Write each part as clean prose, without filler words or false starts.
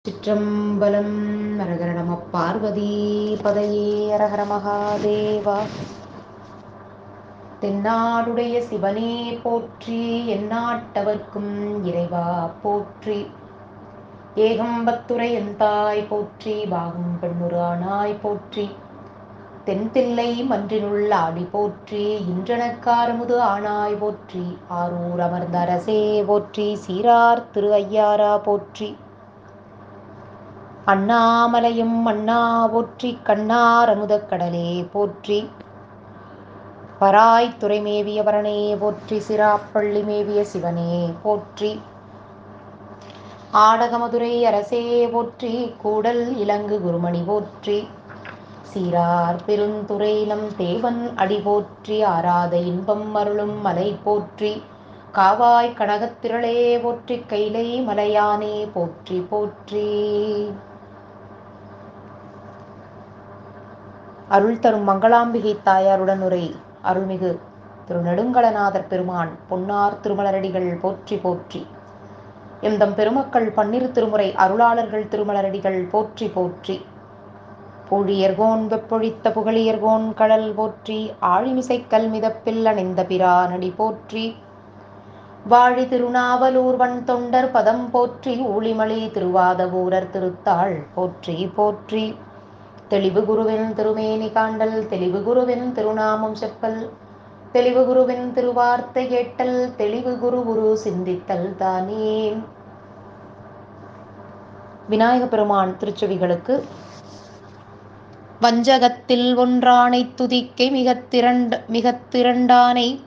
சிற்றம்பலம். அரகர நம பார்வதி பதையே. அரகர மகாதேவா. தென்னாடுடைய சிவனே போற்றி, எந்நாட்டவர்க்கும் இறைவா போற்றி. ஏகம்பத்துரை எந்தாய் போற்றி, பாகம் பெண்ணுரு ஆனாய் போற்றி. தென்தில்லை மன்றினுள் ஆடி போற்றி, இன்றனக்காரமுது ஆனாய் போற்றி. ஆரூர் அமர்ந்த அரசே போற்றி, சீரார் திரு ஐயாரா போற்றி. அண்ணாமலையும் அண்ணா போற்றி, கண்ணார் அமுதக் கடலே போற்றி. பராய் துறை மேவிய பரனே போற்றி, சிராப்பள்ளி மேவிய சிவனே போற்றி. ஆடகமதுரை அரசே போற்றி, கூடல் இலங்கு குருமணி போற்றி. சீரார் பெருந்துறை நம் தேவன் அடி போற்றி, ஆராத இன்பம் அருளும் மலை போற்றி. காவாய் கனகத்திரளே போற்றி, கைலை மலையானே போற்றி போற்றி. அருள் தரும் மங்களாம்பிகை தாயாருடன் உரை அருள்மிகு திரு நெடுங்கலநாதர் பெருமான் பொன்னார் திருமலரடிகள் போற்றி போற்றி. எந்தம் பெருமக்கள் பன்னிரு திருமுறை அருளாளர்கள் திருமலரடிகள் போற்றி போற்றி. பூழியர்கோன் வெப்பொழித்த புகழியர்கோன் கடல் போற்றி, ஆழிமிசைக்கல் மிதப்பில் அணிந்த பிரானடி போற்றி. வாழி திருநாவலூர் வன் தொண்டர் பதம் போற்றி, ஊழிமலி திருவாதவூரர் திருத்தாள் போற்றி போற்றி. தெளிவு குருவின் திருமேனி காண்டல், தெளிவு குருவின் திருநாமம் செப்பல், தெளிவு குருவின் திருவார்த்தை கேட்டல், தெளிவு குரு குரு சிந்தித்தல் தானே. விநாயக பெருமான் திருச்செவிகளுக்கு வஞ்சகத்தில் ஒன்றானை துதிக்கை மிகத் திரண்டானை,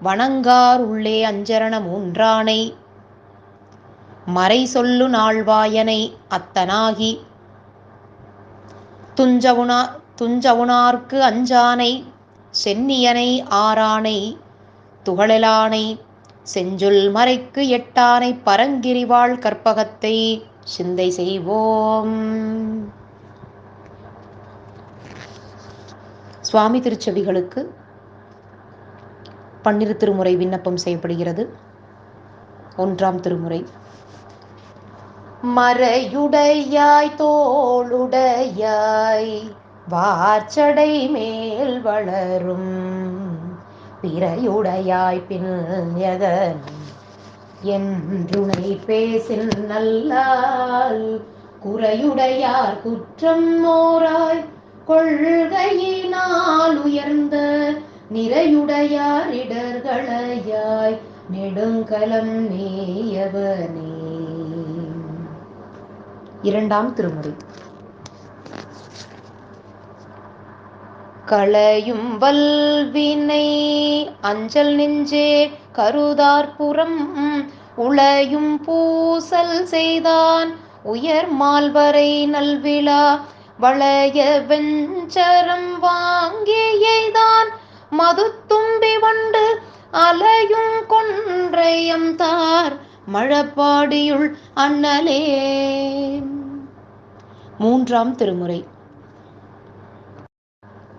வணங்கார் உள்ளே அஞ்சரண மூன்றானை, மறை சொல்லு நாள்வாயனை அத்தனாகி, துஞ்சவுனார்க்கு அஞ்சானை, சென்னியனை ஆரானை, துகளெலானை, செஞ்சொல் மறைக்கு எட்டானை, பரங்கிரிவாள் கற்பகத்தை சிந்தை செய்வோம். சுவாமி திருச்செவிகளுக்கு பன்னிரு திருமுறை விண்ணப்பம் செய்யப்படுகிறது. ஒன்றாம் திருமுறை. மறையுடையாய் தோளுடையாய், வார்ச்சடை மேல் வளரும், பிறையுடையாய் பின்யகன் என்றுனை பேசில் நல்லால், குறையுடையார் குற்றம் மோராய், கொள்கையினால் உயர்ந்த நிறையுடையார் இடர்களையாய், நெடுங்கலம் மேயவனே. இரண்டாம் திருமுறை. களையும் வல்வினை அஞ்சல் நெஞ்சே கருதார்புறம், உளையும் பூசல் செய்தான் உயர் மால்வரை நல்விழா, வளைய வெஞ்சரம் வாங்கியைதான் மதுத்தும்பி வண்டு, அலையும் கொன்றையம் தார் மழப்பாடியுள் அண்ணலே. மூன்றாம் திருமுறை.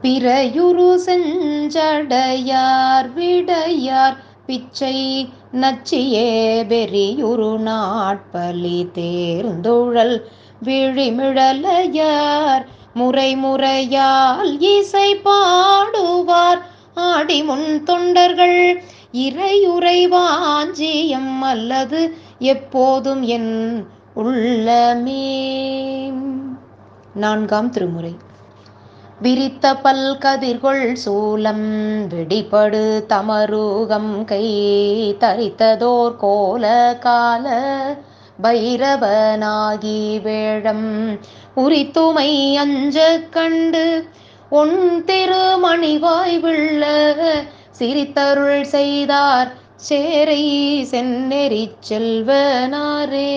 பிறையுரு செஞ்சடையார் விடையார் பிச்சை நச்சியே, பெரியுரு நாட்பலி தேர்ந்துழல் விழிமிழலையார், முறை முறையால் இசை பாடுவார் ஆடிமுன் தொண்டர்கள், இறையுறை வாஞ்சியம் அல்லது எப்போதும் என் உள்ளமே. நான்காம் திருமுறை. விரித்த பல் கதிர்கொள் சூலம், வெடிபடு தமருகம் கை, தரித்ததோர் கோல கால பைரவனாகி வேழம், உரித்துமை அஞ்ச கண்டு ஒன் திருமணிவாய் விள்ள, சிரித்தருள் செய்தார் சேரை செந்நெறி செல்வனாரே.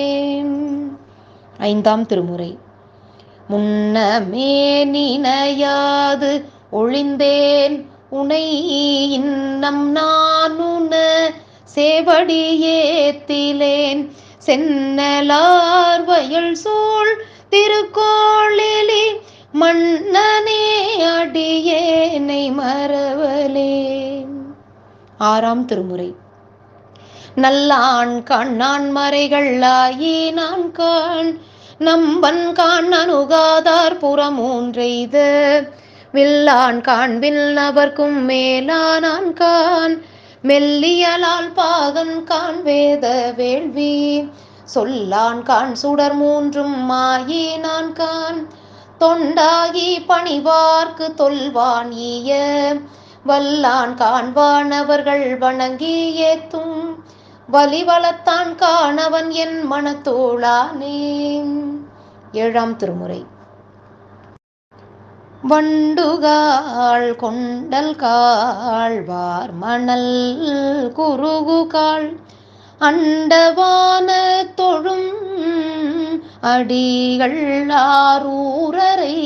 ஐந்தாம் திருமுறை. முன்னமே நினையாது ஒழிந்தேன் உனை, இன்னம் நான் உன சேவடி ஏத்திலேன், சென்னலார் வயல் சூழ் திருக்கோளிலி, மன்னனே அடியேனை மறவலே. ஆறாம் திருமுறை. நல்லான் கண்ணான் மறைகள் ஆயினான் காண், நம்பன் காண் அணுகாதார் புறமூன்றெய்த வில்லான் காண்பில் நபர்க்கும் மேலானான் கான் மெல்லியலால் பாகன் கான் வேத வேள்வி சொல்லான் கான் சுடர் மூன்றும் மாயினான் கான் தொண்டாகி பணிவார்க்கு தொல்வான் ஈய வல்லான் காண்பானவர்கள் வணங்கி ஏத்தும் வலிவளத்தான் காணவன் என் மனத்தோளானே. ஏழாம் திருமுறை. வண்டுகாள் கொண்டல் காள் வார்மணல் குருகுகாள் அண்டவான தொழும் அடிகள் ஆரூரரை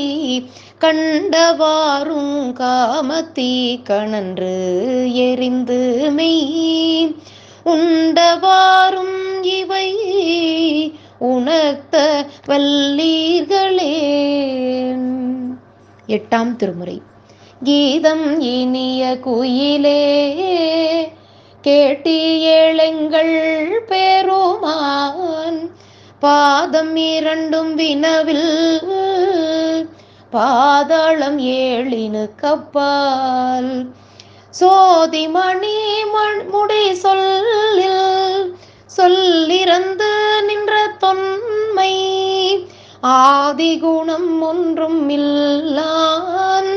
கண்டவாறும் காமத்தீ கணன்று எரிந்து மெய் உண்டவாறும் இவை உணர்த்த வல்லீர்களே. எட்டாம் திருமுறை. கீதம் இனிய குயிலே கேட்டியேளெங்கள் பெருமான் பாதம் இரண்டும் வினவில் பாதாளம் ஏழினு கப்பால் சோதிமணி முடி சொல்லிறந்து நின்ற தொன்மை ஆதிகுணம் ஒன்றும் இல்லான்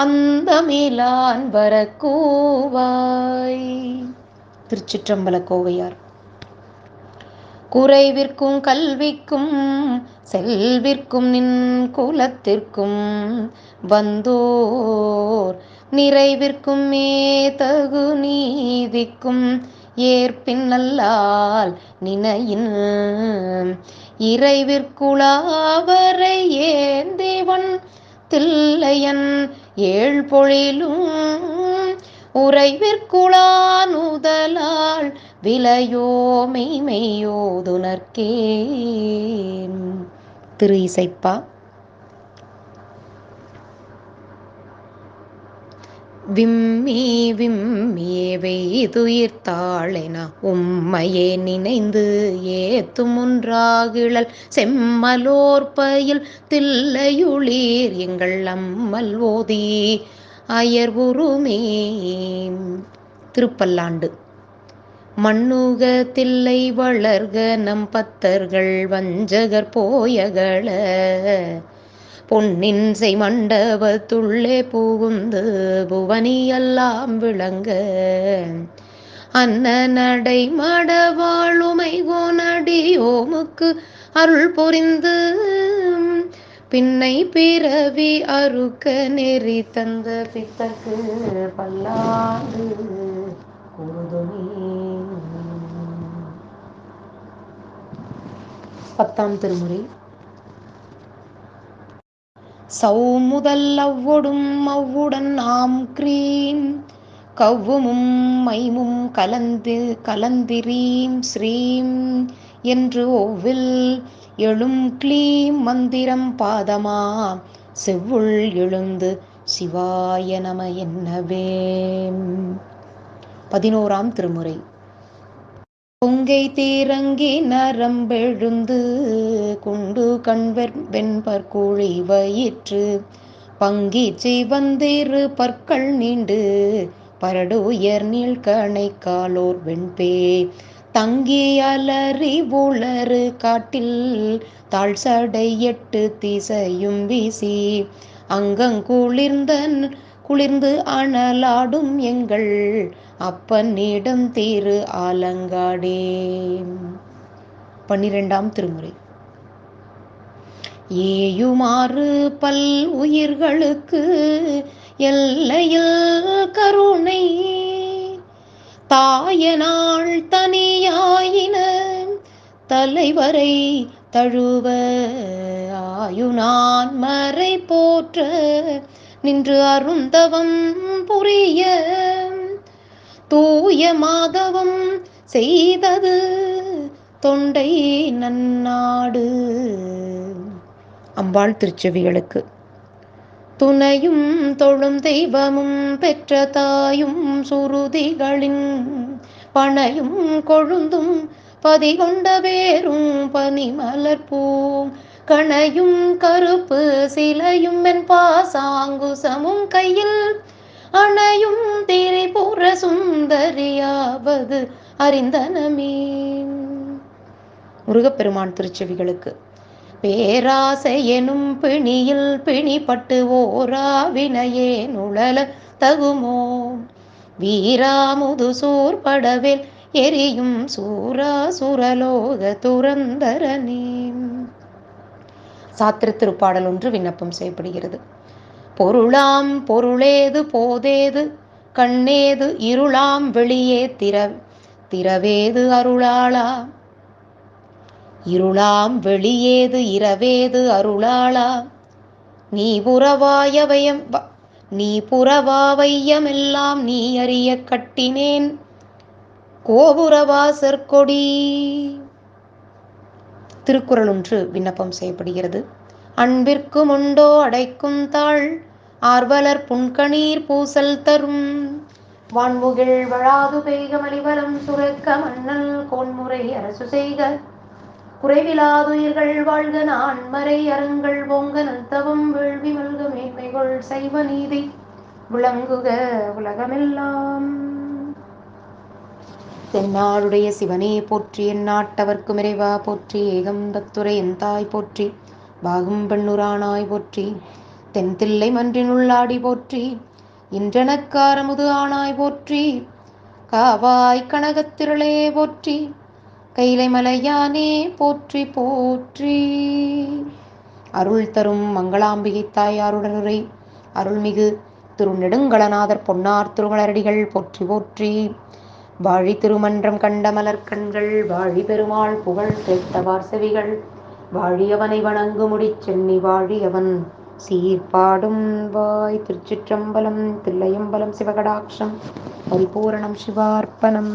அந்தமிலான் வரக்கூவாய். திருச்சிற்றம்பல கோவையார். குறைவிற்கும் கல்விக்கும் செல்விற்கும் நின் குலத்திற்கும் வந்தோர் நிறைவிற்கும் மேதகு நீதிக்கும் ஏற்பின் நல்லால் நினையின் இறைவிற்குளாவரை ஏந்திவன் தில்லையன் ஏழ்பொழிலும் உறைவிற்குளானுதலால் விலையோ மெய்மெய்யோதுனர்க்கே. திரு இசைப்பா. விம்மி வெய்துயிர்த்தாளென உம்மையே நினைந்து ஏத்தும் ஒன்றாகிழல் செம்மலோற்பயில் தில்லையுளீர் எங்கள் அம்மல் ஓதி அயர்வுருமே. திருப்பல்லாண்டு. மண்ணுக தில்லை வளர்க நம் பத்தர்கள் வஞ்சகர் போயகள பொன்னின் செய் மண்டபத்துள்ளே புகுந்து புவனியெல்லாம் விளங்க அன்ன நடை மடவாளுமை கோனடியோமுக்கு அருள் புரிந்து பின்னை பிறவி அறுக்க நெறி தந்த பித்தக்கு பல்லாண்டு கூறுதுமே. பத்தாம் திருமுறை. சௌமுதல் அவ்வொடும் அவ்வுடன் ஆம் கிரீம் கவ்வுமும் மைமும் கலந்திரீம் ஸ்ரீம் என்று ஒவ்வில் எழும் க்ளீம் மந்திரம் பாதமா செவ்வுள் எழுந்து சிவாய நம என்னவே. 11ஆம் திருமுறை. பொங்கை தீரங்கி நரம்பெழுந்து குண்டு வெண்பற்குழி வயிற்று பங்கீச்சை வந்திரு பற்கள் நீண்டு பரடு உயர் நீள்கணை காலோர் வெண்பே தங்கி அலறி உளறு காட்டில் தாழ் சடை 8 திசையும் வீசி குளிர்ந்து அனலாடும் எங்கள் அப்பனிடம் திரு ஆலங்காடே. 12ஆம் திருமுறை. ஏயுமாறு பல் உயிர்களுக்கு எல்லையில் கருணை தாயனாள் தனியாயின தலைவரை தழுவ ஆயுனான் மறை போற்ற நின்று அருந்தவம் புரிய தூய மாதவம் செய்தது தொண்டை நன்னாடு. அம்பாள் திருச்செவிகளுக்கு. துணையும் தொழும் தெய்வமும் பெற்ற தாயும் சுருதிகளின் பனையும் கொழுந்தும் பதிகொண்ட வேரும் பனிமலர்பூம் கணையும் கருப்பு சிலையும் என் பாசாங்குசமும் கையில் அணையும் திரிபுர சுந்தரியாவது அறிந்தனமே. முருகப்பெருமான் திருச்செவிகளுக்கு. பேராசை எனும் பிணியில் பிணிப்பட்டு ஓராவினையே நுழல தகுமோ, வீராமுது சூர்படவேல் எரியும் சூரா சுரலோக துரந்தரனே. சாத்திர திருப்பாடல் ஒன்று விண்ணப்பம் செய்யப்படுகிறது. பொருளாம் பொருளேது போதேது கண்ணேது இருளாம் வெளியே திரவேது அருளாளா, இருளாம் வெளியேது இரவேது அருளாளா, நீ புறவாவையமெல்லாம் நீ அறிய கட்டினேன் கோபுரவாசற்கொடி. திருக்குறள் ஒன்று விண்ணப்பம் செய்யப்படுகிறது. அன்பிற்கும் உண்டோ அடைக்கும் தாள் ஆர்வலர் புன்கணீர் பூசல் தரும், வான்முகில் வழாது பெய்க மலிவலம் சுரக்க மன்னல் கோன்முறை அரசு செய்க, குறைவிலாதுயிர்கள் வாழ்க நான்மறை அறங்கள் ஓங்க நல்தவம் வேள்வி மல்க மேன்மைகள் சைவ நீதி விளங்குக உலகமெல்லாம். தென்னாடுடைய சிவனே போற்றி, என் நாட்டவர்க்கும் இறைவா போற்றி, ஏகம் தத்துரை என் தாய் போற்றி, பாகும் பெண்ணுரானாய் போற்றி, தென்தில்லை மன்றின் உள்ளாடி போற்றி, இன்றனக்காரமுது ஆனாய் போற்றி, காவாய் கனகத்திரளே போற்றி, கைலை மலையானே போற்றி போற்றி. அருள் தரும் மங்களாம்பிகை தாயாருடனுரை அருள்மிகு திருநெடுங்களநாதர் பொன்னார் திருமலரடிகள் போற்றி போற்றி. வாழி திருமன்றம் கண்ட மலர்கண்கள், வாழி பெருமாள் புகழ் கேட்டவார் செவிகள், வாழியவனை வணங்கு முடிச் சென்னி வாழியவன் சீர்பாடும் வாய். திருச்சிற்றம்பலம். தில்லையம்பலம். சிவகடாட்சம். பரிபூரணம். சிவார்ப்பணம்.